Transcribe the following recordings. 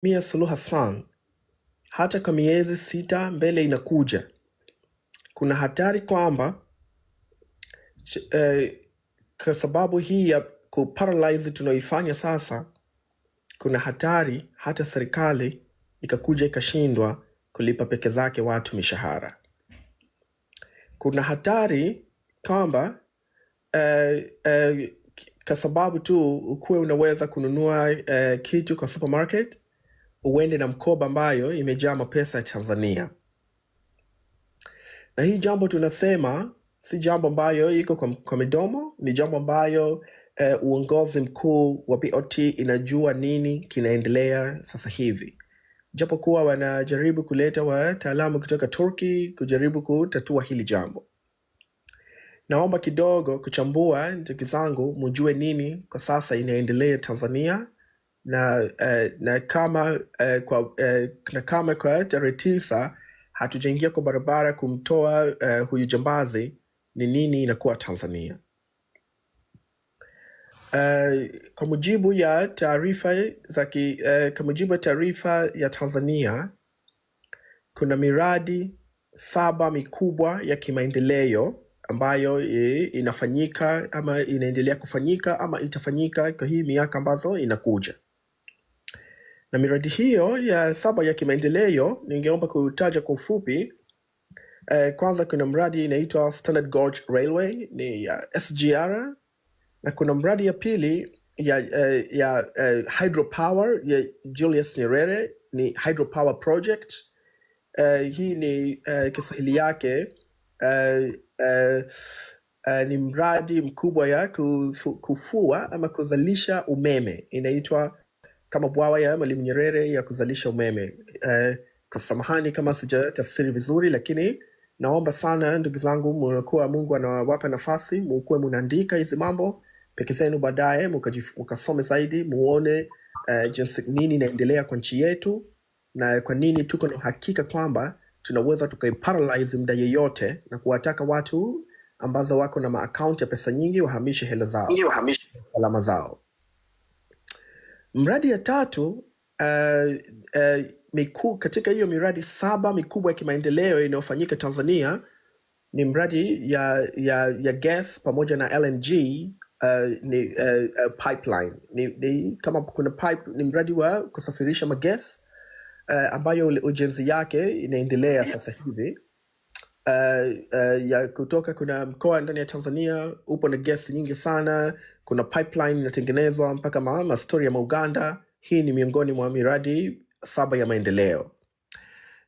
Samia Suluhu Hassan hata kwa miezi 6 mbele inakuja, kuna hatari kwamba kwa sababu hii ya kuparalyze tunaoifanya sasa, kuna hatari hata serikali ikakuja ikashindwa kulipa peke zake watu mishahara. Kuna hatari kwamba kwa sababu tu ukuwe unaweza kununua kitu kwa supermarket, uende na mkoba ambayo imejaa mapesa ya Tanzania. Na hii jambo tunasema si jambo ambayo iko kwa midomo, ni jambo ambayo uongozi mkuu wa BOT inajua nini kinaendelea sasa hivi. Japokuwa wanajaribu kuleta wataalamu kutoka Turkey kujaribu kutatua hili jambo. Naomba kidogo kuchambua, ndugu zangu, mjue nini kwa sasa inaendelea Tanzania, na kama kwa tarehe 9 hatujaingia kwa barabara kumtoa huyu jambazi, ni nini inakuwa Tanzania. Kwa mujibu ya taarifa ya Tanzania, kuna miradi 7 mikubwa ya kimaendeleo ambayo inafanyika ama inaendelea kufanyika ama itafanyika kwa hii miaka ambazo inakuja. Na miradi hiyo ya 7 ya kimaendeleo ningeomba kutaja kwa ufupi. Kwanza kuna mradi inaitwa Standard Gauge Railway, ni SGR, na kuna mradi ya pili ya hydropower ya Julius Nyerere, ni hydropower project. Hii ni Kiswahili yake ni mradi mkubwa ya kufua ama kuzalisha umeme, inaitwa kama bwawa ya Mwalimu Nyerere ya kuzalisha umeme. Kwa samahani kama sijatafsiri vizuri, lakini naomba sana ndugu zangu, mnakuwa Mungu anawapa nafasi, mkuwe mnaandika hizi mambo peke zenu, baadaye mkasome zaidi, muone jinsi nini inaendelea kwa nchi yetu na kwa nini tuko na hakika kwamba tunaweza tukaiparalyze muda yeyote na kuwataka watu ambazo wako na account ya pesa nyingi wahamishe hela zao, salama zao. Mradi ya 3 katika hiyo miradi 7 mikubwa ya kimaendeleo inayofanyika Tanzania ni mradi ya gas pamoja na LNG, ni pipeline. Ni kama kuna pipe, ni mradi wa kusafirisha magas ambayo ujenzi yake inaendelea sasa hivi. Ya kutoka kuna mkoa ndani ya Tanzania upo na gas nyingi sana, kuna pipeline inatengenezwa mpaka story ya Uganda. Hii ni miongoni mwa miradi 7 ya maendeleo.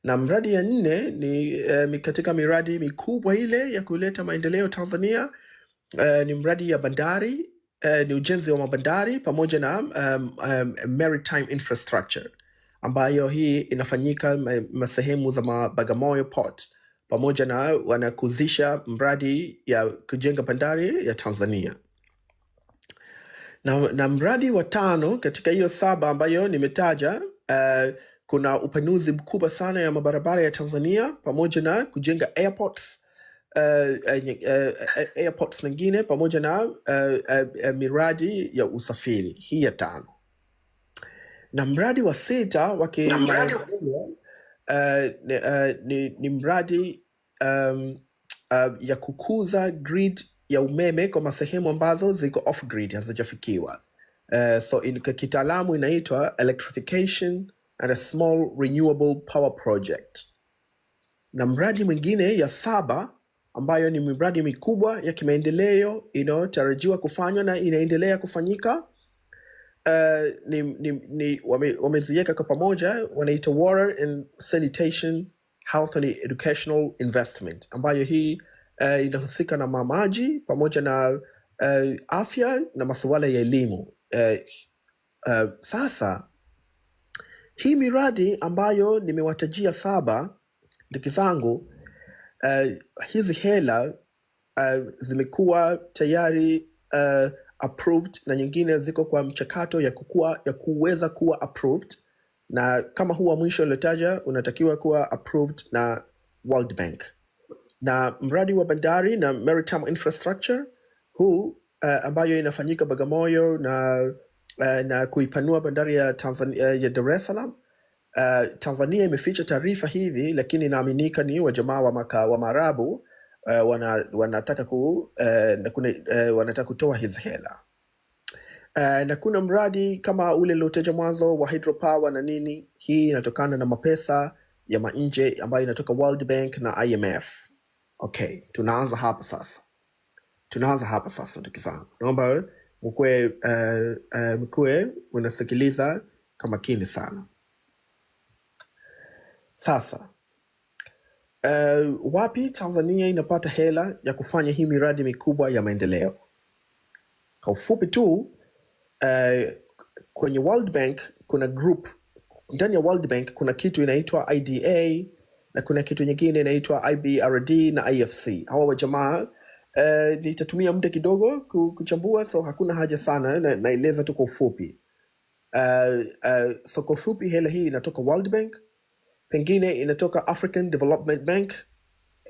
Na mradi ya 4 ni katika miradi mikubwa ile ya kuleta maendeleo Tanzania, ni mradi ya bandari, ni ujenzi wa mabandari pamoja na maritime infrastructure, ambayo hii inafanyika sehemu za Bagamoyo Port, pamoja na wanakuzisha mradi ya kujenga bandari ya Tanzania. Na mradi wa 5 katika hiyo 7 ambayo nimetaja, kuna upanuzi mkubwa sana ya mabarabara ya Tanzania pamoja na kujenga airports, airports nyingine pamoja na miradi ya usafiri, hii ya 5. Na mradi wa 6 ni mradi ya kukuza grid ya umeme kwa sehemu ambazo ziko off grid, hazijafikiwa. So kitaalamu inaitwa electrification and a small renewable power project. Na mradi mwingine ya 7 ambayo ni miradi mikubwa ya kimaendeleo inayotarajiwa kufanywa na inaendelea kufanyika, wameziweka kwa pamoja, wanaita water and sanitation, health and educational investment, ambayo hii inahusika na maji pamoja na afya na masuala ya elimu. Sasa hii miradi ambayo nimewatajia 7, ndugu zangu, hizi hela zimekuwa tayari approved, na nyingine ziko kwa mchakato ya kuweza kuwa approved, na kama huwa mwisho nilitaja unatakiwa kuwa approved na World Bank. Na mradi wa bandari na maritime infrastructure huu ambayo inafanyika Bagamoyo na kuipanua bandari ya Tanzania ya Dar es Salaam, Tanzania imeficha taarifa hivi, lakini inaaminika ni wajamaa wa Maarabu wanataka wanataka kutoa hizi hela. Na kuna mradi kama ule niliotaja mwanzo wa hydropower na nini. Hii inatokana na mapesa ya nje ambayo inatoka World Bank na IMF. Okay, tunaanza hapa sasa ndugu zangu. Naomba mkue unasikiliza kwa makini sana. Sasa wapi Tanzania inapata hela ya kufanya hii miradi mikubwa ya maendeleo? Kwa ufupi tu, kwenye World Bank kuna group. Ndani ya World Bank kuna kitu inaitwa IDA na kuna kitu nyingine inaitwa IBRD na IFC. Hawa wajamaa nitatumia muda kidogo kuchambua, so hakuna haja sana, naeleza tu kwa ufupi. So kwa ufupi, hela hii inatoka World Bank, pengine inatoka African Development Bank,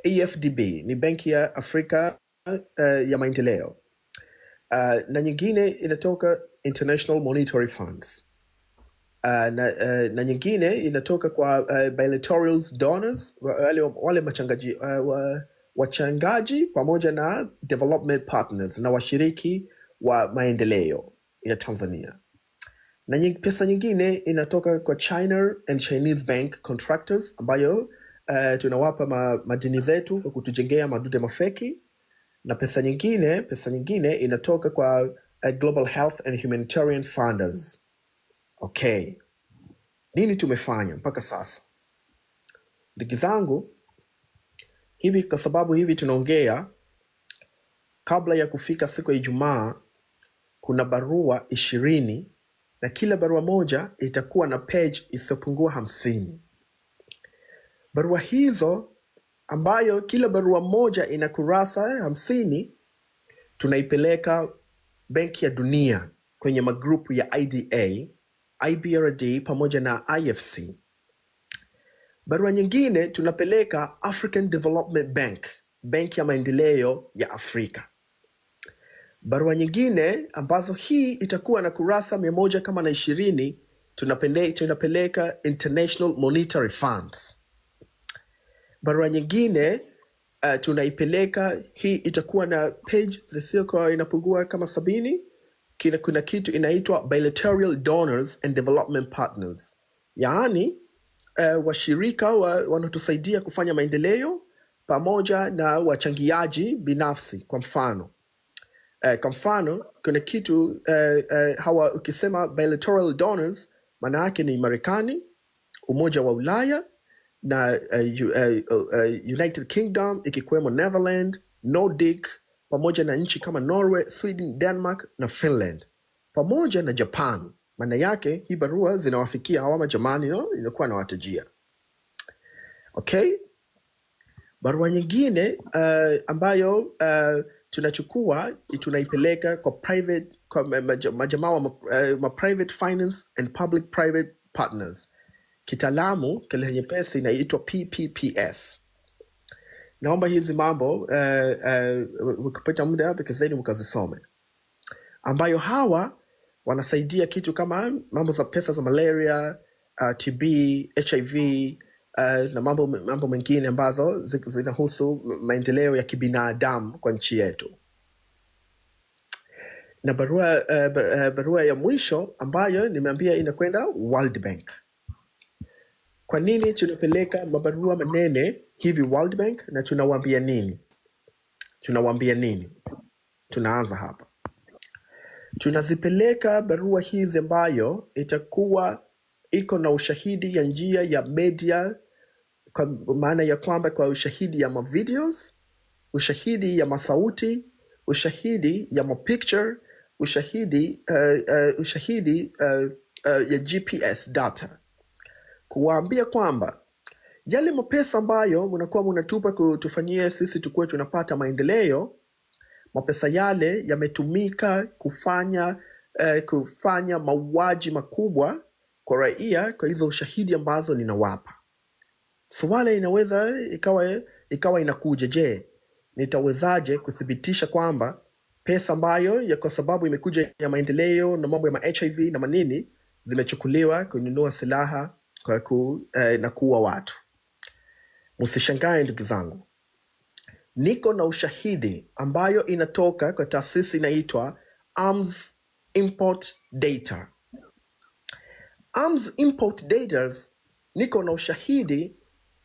AFDB ni benki ya Afrika ya maendeleo, na nyingine inatoka International Monetary Funds, na nyingine inatoka kwa bilateral donors, wale wachangaji pamoja na development partners na washiriki wa maendeleo ya Tanzania. Na pesa nyingine inatoka kwa China and Chinese Bank contractors ambayo tunawapa madini zetu kwa kutujengea madude mafeki. Na pesa nyingine inatoka kwa Global Health and Humanitarian Funders. Okay. Nini tumefanya mpaka sasa? Ndugu zangu, hivi kwa sababu hivi tunaongea, kabla ya kufika siku ya Ijumaa kuna barua 20 na kila barua moja itakuwa na page isiyopungua 50. Barua hizo ambayo kila barua moja ina kurasa 50 tunaipeleka Benki ya Dunia kwenye magrupu ya IDA, IBRD pamoja na IFC. Barua nyingine tunapeleka African Development Bank, benki ya maendeleo ya Afrika. Barua nyingine ambazo hii itakuwa na kurasa 120 tunapeleka International Monetary Funds. Barua nyingine tunaipeleka, hii itakuwa na page zisizokuwa inapungua kama 70. Kuna kitu inaitwa bilateral donors and development partners, yaani washirika wanatusaidia kufanya maendeleo pamoja na wachangiaji binafsi. Kwa mfano kuna kitu hawa, ukisema bilateral donors maana yake ni Marekani, Umoja wa Ulaya na United Kingdom ikiwemo Netherlands, Nordic pamoja na nchi kama Norway, Sweden, Denmark na Finland pamoja na Japan. Maana yake hii barua zinawafikia hawa majamani, inakuwa na watajia. Okay? Barua nyingine ambayo tunachukua tunaipeleka kwa private, kwa majamaa wa private finance and public private partners. Kitaalamu kile nyepesi inaitwa PPPS. Naomba hizi mambo mkipata muda hapa kizeni mkazisome, ambayo hawa wanasaidia kitu kama mambo za pesa za malaria, TB, HIV na mambo mengine ambazo zinahusu maendeleo ya kibinadamu kwa nchi yetu. Na barua ya mwisho ambayo nimeambia inakwenda World Bank. Kwa nini tunapeleka mabarua manene hivi World Bank na tunawaambia nini? Tunaanza hapa. Tunazipeleka barua hizi ambayo itakuwa iko na ushahidi ya njia ya media, kwa maana ya kwamba kwa ushahidi ya videos, ushahidi ya masauti, ushahidi ya picture, ushahidi ya GPS data. Kuwaambia kwamba yale mapesa ambayo mnakuwa mnatupa kutufanyia sisi tukue tunapata maendeleo, mapesa yale yametumika kufanya mauaji makubwa kwa raia, kwa hizo ushahidi ambazo ninawapa. Swali inaweza ikawa inakuja, je, nitawezaje kuthibitisha kwamba pesa ambayo ya kwa sababu imekuja ya maendeleo na mambo ya HIV na manini zimechukuliwa kununua silaha na kuua watu. Msishangae ndugu zangu, niko na ushahidi ambayo inatoka kwa taasisi inaitwa Arms Import Data. Arms Import Data, niko na ushahidi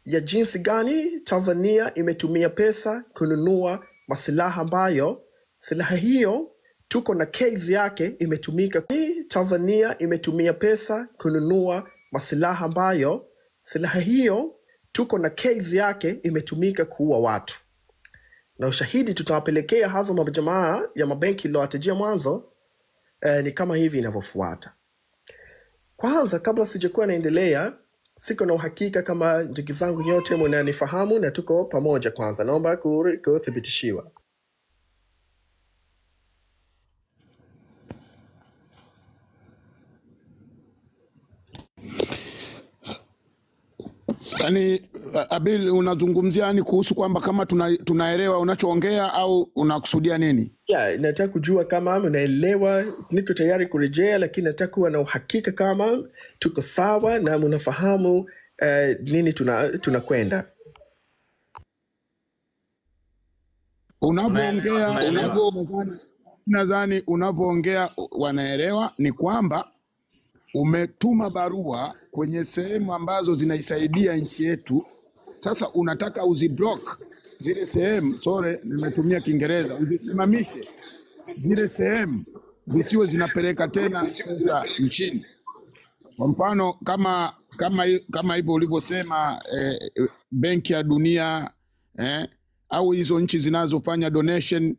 ya jinsi gani Tanzania imetumia pesa kununua masilaha ambayo silaha hiyo tuko na case yake imetumika. Tanzania imetumia pesa kununua masilaha ambayo silaha hiyo tuko na case yake imetumika kuua watu. Na ushahidi tutawapelekea hazo majamaa ya mabenki iliyowatajia mwanzo ni kama hivi inavyofuata. Kwanza, kabla sijakuwa naendelea, siko na uhakika kama ndugu zangu nyote mnanifahamu na tuko pamoja. Kwanza naomba kuthibitishiwa. Yani Abil, unazungumzia yani kuhusu kwamba kama tunaelewa unachoongea au unakusudia nini? Yeah, nataka kujua kama mnaelewa. Niko tayari kurejea, lakini nataka kuwa na uhakika kama tuko sawa na mnafahamu nini tunakwenda. Nadhani unavyoongea wanaelewa. Ni kwamba umetuma barua kwenye sehemu ambazo zinaisaidia nchi yetu. Sasa unataka uziblock zile sehemu, nimetumia Kiingereza, uzisimamishe zile sehemu zisiwe zinapeleka tena pesa nchini. Kwa mfano kama hivyo ulivyosema, Benki ya Dunia au hizo nchi zinazofanya donation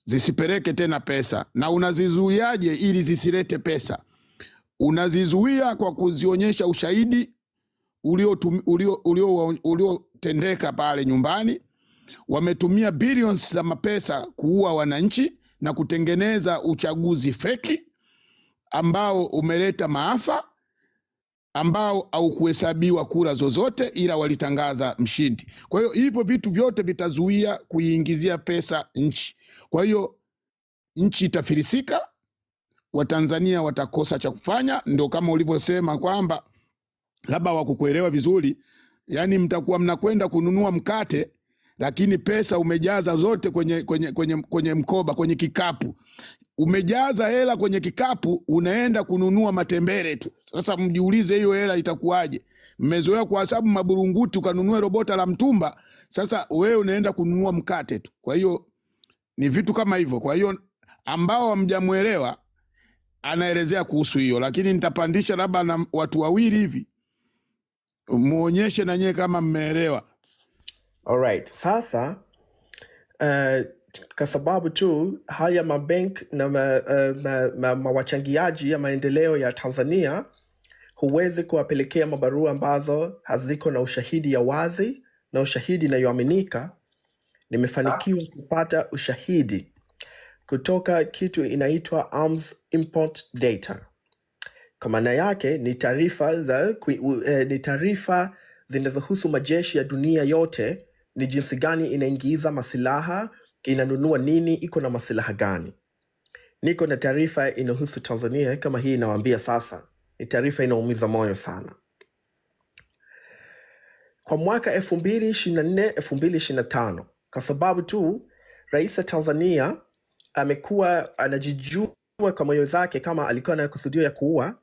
zisipeleke tena pesa. Na unazizuiaje ili zisilete pesa? Unazizuia kwa kuzionyesha ushahidi uliotendeka pale nyumbani. Wametumia billions za mapesa kuua wananchi na kutengeneza uchaguzi feki ambao umeleta maafa, ambao au kuhesabiwa kura zozote, ila walitangaza mshindi. Kwa hiyo hivyo vitu vyote vitazuia kuiingizia pesa nchi. Kwa hiyo nchi itafilisika, Watanzania watakosa cha kufanya. Ndio kama ulivyosema kwamba labda wakukuelewa vizuri, yani mtakuwa mnakwenda kununua mkate lakini pesa umejaza zote kwenye mkoba, kwenye kikapu. Umejaza hela kwenye kikapu, unaenda kununua matembele tu. Sasa mjiulize hiyo hela itakuwaje? Mmezoea kwa sababu maburunguti ukanunua robota la mtumba, sasa wewe unaenda kununua mkate tu. Kwa hiyo ni vitu kama hivyo. Kwa hiyo ambao hamjamuelewa anaelezea kuhusu hiyo, lakini nitapandisha labda na watu wawili hivi muonyeshe na nyewe kama mmeelewa. Alright, sasa kwa sababu tu haya mabank na mawachangiaji ya maendeleo ya Tanzania huwezi kuwapelekea mabarua ambazo haziko na ushahidi ya wazi na ushahidi inayoaminika. Nimefanikiwa kupata ushahidi kutoka kitu inaitwa Arms Import Data. Kwa maana yake ni taarifa zinazohusu majeshi ya dunia yote, ni jinsi gani inaingiza masilaha, inanunua nini, iko na masilaha gani. Niko na taarifa inahusu Tanzania kama hii inawaambia sasa. Ni taarifa inaumiza moyo sana. Kwa mwaka 2024-2025, kwa sababu tu Rais wa Tanzania amekuwa anajijua kwa moyo zake kama alikuwa na kusudio ya kuua,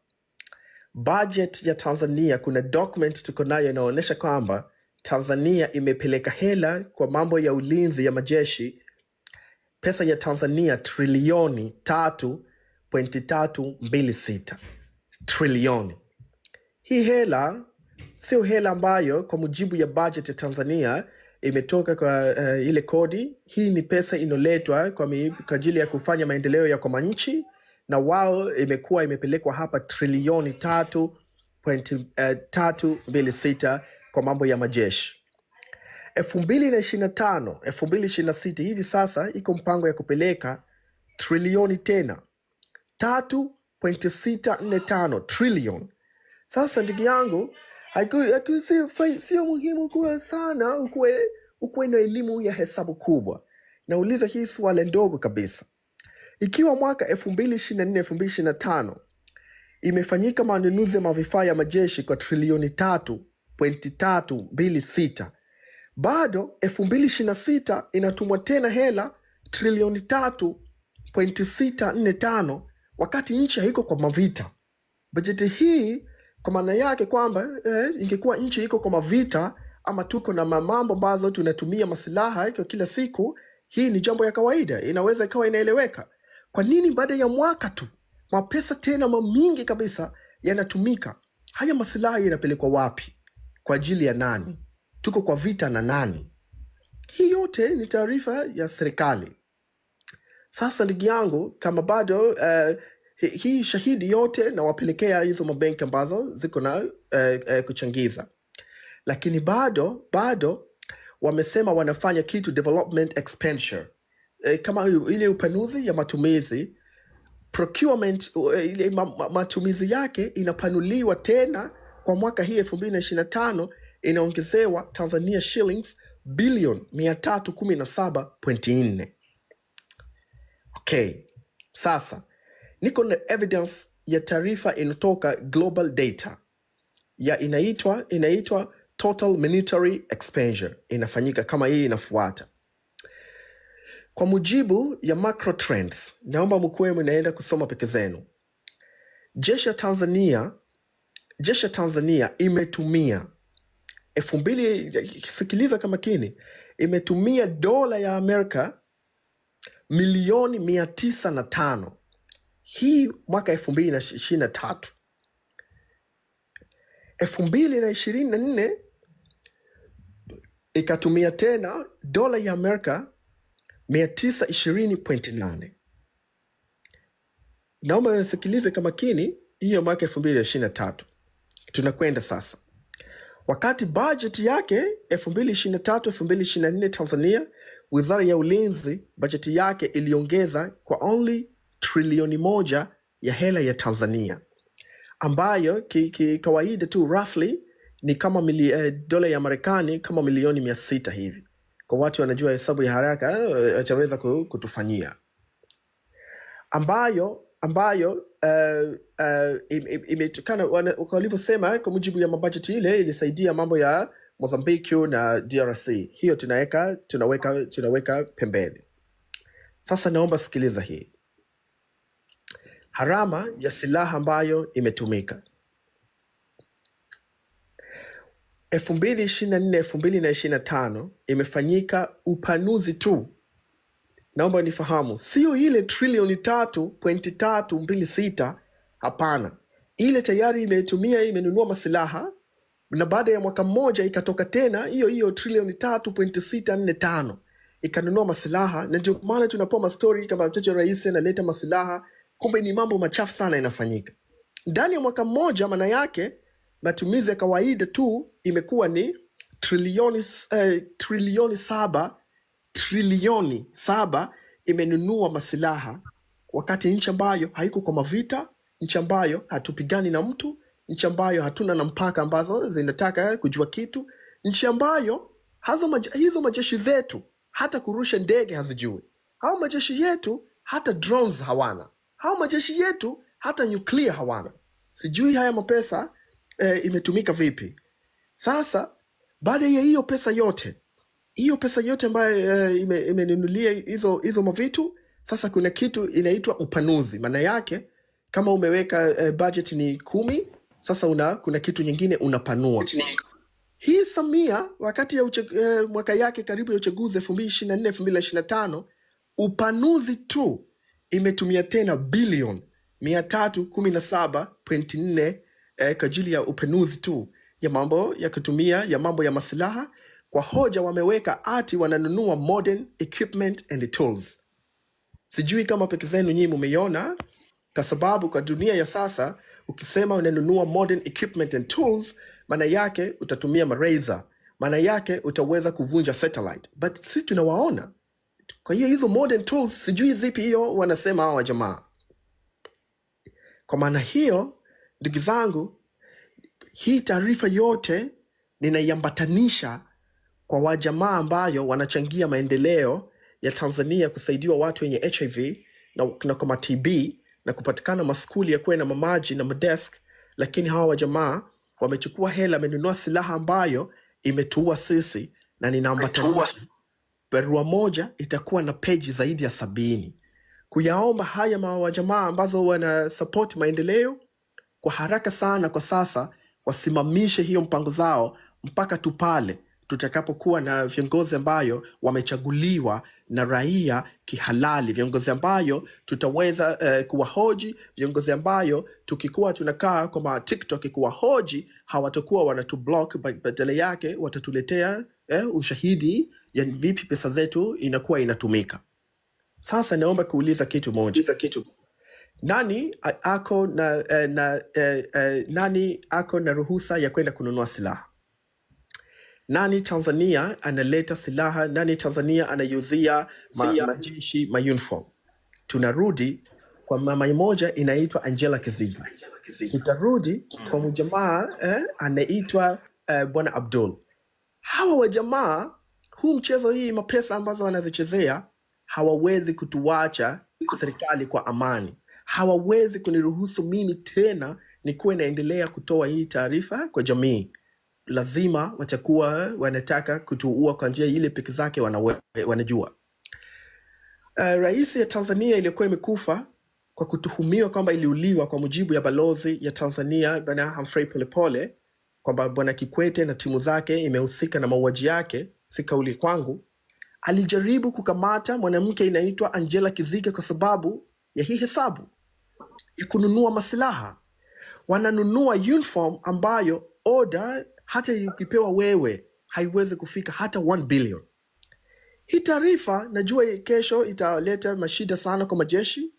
budget ya Tanzania, kuna document tuko nayo inaonyesha kwamba Tanzania imepeleka hela kwa mambo ya ulinzi ya majeshi, pesa ya Tanzania trilioni 3.326 trilioni. Hii hela sio hela ambayo kwa mujibu ya budget ya Tanzania imetoka kwa ile kodi. Hii ni pesa inoletwa kwa ajili ya kufanya maendeleo ya kwa nchi, na wao imekuwa imepelekwa hapa trilioni 3.326 kwa mambo ya majeshi. 2025, 2026 hivi sasa iko mpango ya kupeleka trilioni tena 3.645 trilioni. Sasa ndugu yangu, sio muhimu kuwa sana ukuwe na elimu ya hesabu kubwa. Nauliza hii swali ndogo kabisa. Ikiwa mwaka 2024-2025 imefanyika manunuzi ya mavifaa ya majeshi kwa trilioni 3.326. Bado 2026 inatumwa tena hela trilioni 3.645 wakati nchi haiko kwa mavita. Bajeti hii kwa maana yake kwamba ingekuwa nchi iko kwa mavita ama tuko na mambo ambazo tunatumia masilaha kwa kila siku, hii ni jambo ya kawaida, inaweza ikawa inaeleweka. Kwa nini baada ya mwaka tu mapesa tena mingi kabisa yanatumika? Haya masilaha yanapelekwa wapi? Kwa ajili ya nani? Tuko kwa vita na nani? Hii yote ni taarifa ya serikali. Sasa ndugu yangu, kama bado hii shahidi yote na wapelekea hizo mabenki ambazo ziko na kuchangiza, lakini bado wamesema wanafanya kitu development expenditure, kama ile upanuzi ya matumizi procurement, ile matumizi yake inapanuliwa tena kwa mwaka hii 2025, inaongezewa Tanzania shillings bilioni 317.4. Okay, sasa niko na evidence ya taarifa inatoka Global Data ya inaitwa Total Monetary Expenditure, inafanyika kama hii inafuata. Kwa mujibu ya macro trends, naomba mkuwe mnaenda kusoma peke zenu. Jeshi ya Tanzania imetumia 2000, sikiliza kama kini, imetumia dola ya Amerika milioni 905 hii mwaka 2023. 2024 ikatumia tena dola ya Amerika 920.8. Naomba sikilize kama kini, hiyo mwaka 2023. Tunakwenda sasa. Wakati budget yake 2023-2024 Tanzania, Wizara ya Ulinzi budget yake iliongeza kwa only trilioni 1 ya hela ya Tanzania, ambayo kawaida tu roughly ni kama dola ya Marekani kama milioni 600 hivi. Kwa watu wanajua hesabu ya haraka, ataweza kutufanyia. Ambayo imetokana walivyosema, kwa mujibu ya mabudget ile ilisaidia mambo ya Mozambique na DRC. Hiyo tunaweka pembeni. Sasa naomba sikiliza hii. Harama ya silaha ambayo imetumika 2024-2025 imefanyika upanuzi tu. Naomba nifahamu, sio ile trilioni 3.326, hapana. Ile tayari imenunua masilaha, na baada ya mwaka mmoja ikatoka tena hiyo trilioni 3.645 ikanunua masilaha. Na ndio maana tunapoa story kama mtoto rais analeta masilaha, kumbe ni mambo machafu sana inafanyika ndani ya mwaka mmoja. Maana yake matumizi ya kawaida tu imekuwa ni trilioni 7 imenunua masilaha, wakati nchi ambayo haiko kwa mavita, nchi ambayo hatupigani na mtu, nchi ambayo hatuna na mpaka ambazo zinataka kujua kitu, nchi ambayo hizo majeshi zetu hata kurusha ndege hazijui, hao majeshi yetu hata drones hawana, hao majeshi yetu hata nuclear hawana. Sijui haya mapesa imetumika vipi. Sasa baada ya hiyo pesa yote ambayo imenunulia hizo mavitu, sasa kuna kitu inaitwa upanuzi. Maana yake kama umeweka budget ni 10, sasa kuna kitu nyingine unapanua. Hii Samia wakati ya mwaka yake karibu ya uchaguzi 2024-2025, upanuzi tu imetumia tena bilioni 317.4 kwa ajili ya upanuzi tu ya mambo ya kutumia ya mambo ya masilaha. Kwa hoja wameweka ati wananunua modern equipment and tools. Sijui kama peke zenu nyinyi mmeiona, kwa sababu kwa dunia ya sasa ukisema unanunua modern equipment and tools, maana yake utatumia razor, maana yake utaweza kuvunja satellite. But sisi tunawaona. Kwa hiyo hizo modern tools sijui zipi hiyo wanasema hawa jamaa. Kwa maana hiyo, ndugu zangu, hii taarifa yote ninaiambatanisha kwa wajamaa ambayo wanachangia maendeleo ya Tanzania, kusaidiwa watu wenye HIV na kama TB na kupatikana maskuli ya kuwe na mamaji na madesk, lakini hawa wajamaa wamechukua hela, wamenunua silaha ambayo imetuua sisi, na ninaambatanisha barua moja itakuwa na peji zaidi ya 70 kuyaomba haya wajamaa ambazo wana support maendeleo kwa haraka sana kwa sasa wasimamishe hiyo mpango zao mpaka tu pale tutakapokuwa na viongozi ambayo wamechaguliwa na raia kihalali, viongozi ambayo tutaweza kuwahoji, viongozi ambayo tukikuwa tunakaa kwa TikTok kuwahoji hawatakuwa wanatublock, badala yake watatuletea ushahidi ya vipi pesa zetu inakuwa inatumika. Sasa naomba kuuliza kitu moja. Nani ako na ruhusa ya kwenda kununua silaha? Nani Tanzania analeta silaha? Nani Tanzania anayuzia majeshi uniform? Tunarudi kwa mama mmoja inaitwa Angela Kiziga. Tutarudi kwa mjamaa anaitwa Bwana Abdul. Hawa wajamaa, huu mchezo, hii mapesa ambazo wanazichezea, hawawezi kutuacha serikali kwa amani. Hawawezi kuniruhusu mimi tena nikuwe naendelea kutoa hii taarifa kwa jamii. Lazima watakuwa wanataka kutuua kwa njia ile peke zake wanajua. Rais ya Tanzania iliyokuwa imekufa kwa kutuhumiwa kwamba iliuliwa kwa mujibu ya balozi ya Tanzania Bwana Humphrey Polepole, kwamba Bwana Kikwete na timu zake imehusika na mauaji yake, si kauli kwangu. Alijaribu kukamata mwanamke inaitwa Angela Kiziga kwa sababu ya hii hesabu ya kununua masilaha. Wananunua uniform ambayo order hata ukipewa wewe haiwezi kufika hata 1 billion. Hii taarifa najua kesho italeta mashida sana kwa majeshi,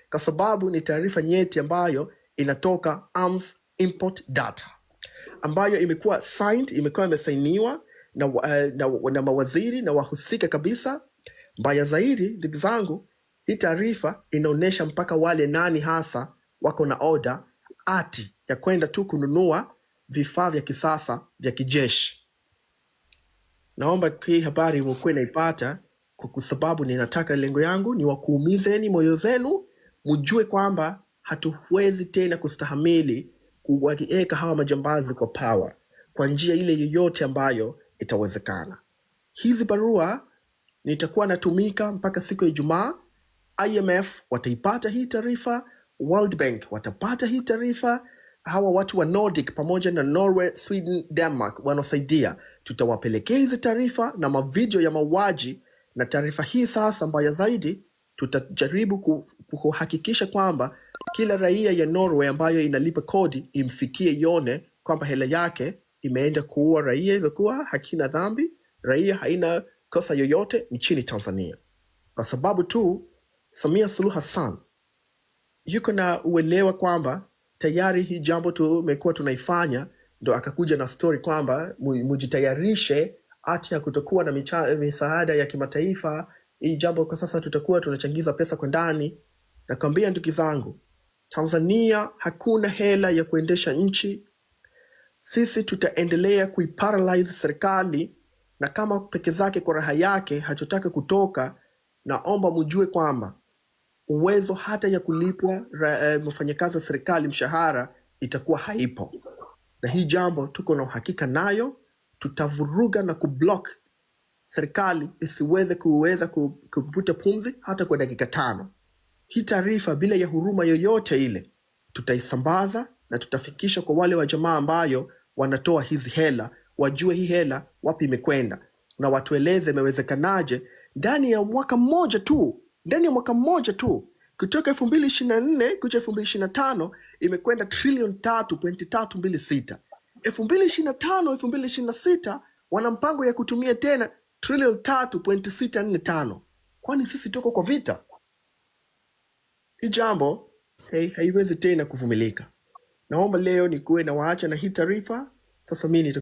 kwa sababu ni taarifa nyeti ambayo inatoka Arms Import Data, ambayo imekuwa signed, imekuwa imesainiwa na mawaziri na wahusika kabisa. Mbaya zaidi, ndugu zangu, hii taarifa inaonesha mpaka wale nani hasa wako na order ati ya kwenda tu kununua vifaa vya kisasa vya kijeshi. Naomba hii habari mkuwe naipata, kwa sababu ninataka lengo yangu ni wakuumizeni moyo zenu, mjue kwamba hatuwezi tena kustahamili kuwakieka hawa majambazi kwa power kwa njia ile yoyote ambayo itawezekana. Hizi barua nitakuwa natumika mpaka siku ya Ijumaa. IMF wataipata hii taarifa, World Bank watapata hii taarifa, hawa watu wa Nordic pamoja na Norway, Sweden, Denmark wanaosaidia, tutawapelekea hizi taarifa na mavideo ya mauaji. Na taarifa hii sasa, mbaya zaidi, tutajaribu kuhakikisha kwamba kila raia ya Norway ambayo inalipa kodi imfikie, ione kwamba hela yake imeenda kuua raia izokuwa hakina dhambi, raia haina kosa yoyote nchini Tanzania. Kwa sababu tu Samia Suluhu Hassan yuko na uelewa kwamba tayari hii jambo tumekuwa tunaifanya, ndo akakuja na story kwamba mujitayarishe ati ya kutokuwa na misaada ya kimataifa. Hii jambo kwa sasa tutakuwa tunachangiza pesa kwa ndani. Nakwambia ndugu zangu, Tanzania hakuna hela ya kuendesha nchi. Sisi tutaendelea kuiparalyze serikali, na kama peke zake kwa raha yake hatutaka kutoka, naomba mjue kwamba uwezo hata ya kulipwa mfanyakazi wa serikali mshahara itakuwa haipo. Na hii jambo tuko na uhakika nayo. Tutavuruga na kublock serikali isiweze kuvuta pumzi hata kwa dakika 5. Hii taarifa bila ya huruma yoyote ile tutaisambaza na tutafikisha kwa wale wa jamaa ambayo wanatoa hizi hela, wajue hii hela wapi imekwenda, na watueleze imewezekanaje ndani ya mwaka mmoja tu, kutoka 2024 kuja 2025 imekwenda trilioni 3.326. 2025 2026 wana mpango ya kutumia tena trilioni 3.645. Kwani sisi tuko kwa vita? Hii jambo haiwezi tena kuvumilika. Naomba leo nikuwe na waacha na hii taarifa. Sasa mimi